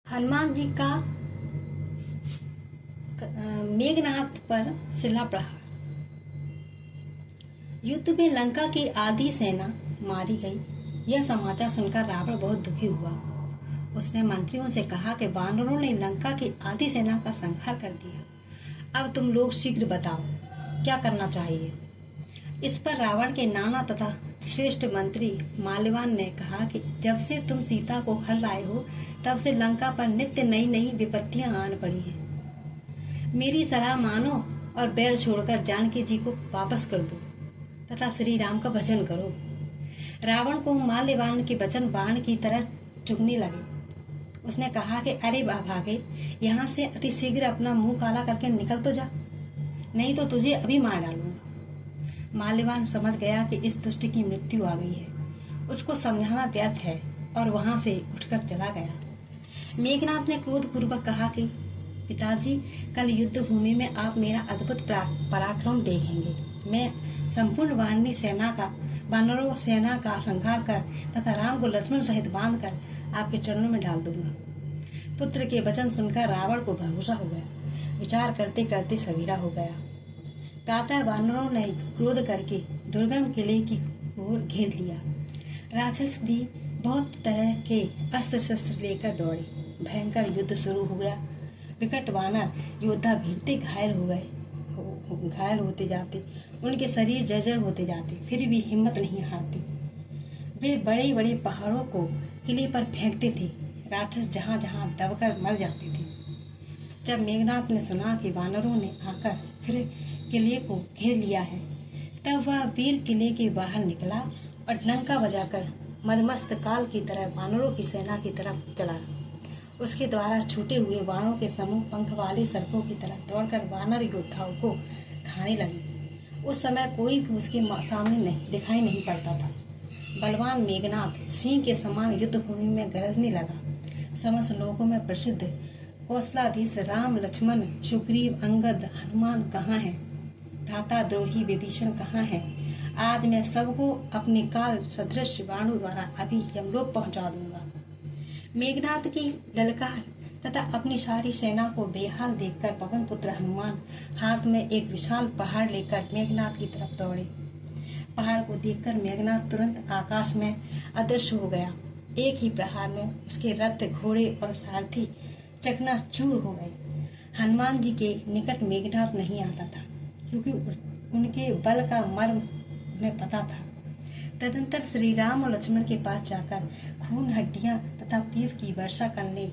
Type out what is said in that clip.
हनुमान जी का मेघनाथ पर सिला प्रहार। युद्ध में लंका की आधी सेना मारी गई। यह समाचार सुनकर रावण बहुत दुखी हुआ। उसने मंत्रियों से कहा कि वानरों ने लंका की आधी सेना का संहार कर दिया। अब तुम लोग शीघ्र बताओ क्या करना चाहिए। इस पर रावण के नाना तथा श्रेष्ठ मंत्री माल्यवान ने कहा कि जब से तुम सीता को हर लाए हो तब से लंका पर नित्य नई नई विपत्तियां आन पड़ी हैं। मेरी सलाह मानो और बैर छोड़कर जानकी जी को वापस कर दो तथा श्री राम का भजन करो। रावण को माल्यवान के वचन बाण की तरह चुभने लगे। उसने कहा कि अरे भागे, यहाँ से अति शीघ्र अपना मुंह काला करके निकल तो जा, नहीं तो तुझे अभी मार डालूंगा। माल्यवान समझ गया कि इस दुष्ट की मृत्यु आ गई है। उसको समझाना व्यर्थ है और वहां से उठकर चला गया। मेघनाथ ने क्रोधपूर्वक कहा कि पिताजी, कल युद्ध भूमि में आप मेरा अद्भुत पराक्रम देखेंगे। मैं संपूर्ण वानरों सेना का संहार कर तथा राम को लक्ष्मण सहित बांध कर आपके चरणों में डाल दूंगा। पुत्र के वचन सुनकर रावण को भरोसा हो गया। विचार करते करते सवेरा हो गया। प्रातः वानरों ने क्रोध करके दुर्गम किले की ओर घेर लिया। राक्षस भी बहुत तरह के अस्त्र शस्त्र लेकर दौड़े। भयंकर युद्ध शुरू हो गया। विकट वानर योद्धा भिड़ते घायल होते जाते, उनके शरीर जर्जर होते जाते, फिर भी हिम्मत नहीं हारते। वे बड़े बड़े पहाड़ों को किले पर फेंकते थे। राक्षस जहां जहां दबकर मर जाते थे। जब मेघनाथ ने सुना कि वानरों ने आकर फिर किले को घेर लिया है, तब वह वीर किले के बाहर निकला और डंका बजाकर मदमस्त काल की तरह वानरों की सेना की तरफ चला। उसके द्वारा छूटे हुए बाणों के समूह पंख वाले सर्पों की तरह दौड़कर वानर योद्धाओं को खाने लगे। उस समय कोई भी उसके सामने दिखाई नहीं पड़ता था। बलवान मेघनाथ सिंह के समान युद्ध भूमि में गरजने लगा। समस्त लोगों में प्रसिद्ध कौशलाधीश राम, लक्ष्मण, सुग्रीव, अंगद, हनुमान कहाँ हैं? भ्राता द्रोही विभीषण कहाँ हैं? आज मैं सबको अपने काल सदृश बाणों द्वारा अभी यमलोक पहुंचा दूंगा। मेघनाथ की ललकार तथा अपनी सारी सेना को बेहाल देखकर पवन पुत्र हनुमान हाथ में एक विशाल पहाड़ लेकर मेघनाथ की तरफ दौड़े। पहाड़ को देखकर मेघनाथ तुरंत आकाश में अदृश्य हो गया। एक ही प्रहार में उसके रथ, घोड़े और सारथी चकनाचूर हो गए। हनुमान जी के निकट मेघनाथ नहीं आता था, क्योंकि उनके बल का मर्म उन्हें पता था। तदंतर श्री राम और लक्ष्मण के पास जाकर खून, हड्डियां तथा पीप की वर्षा करने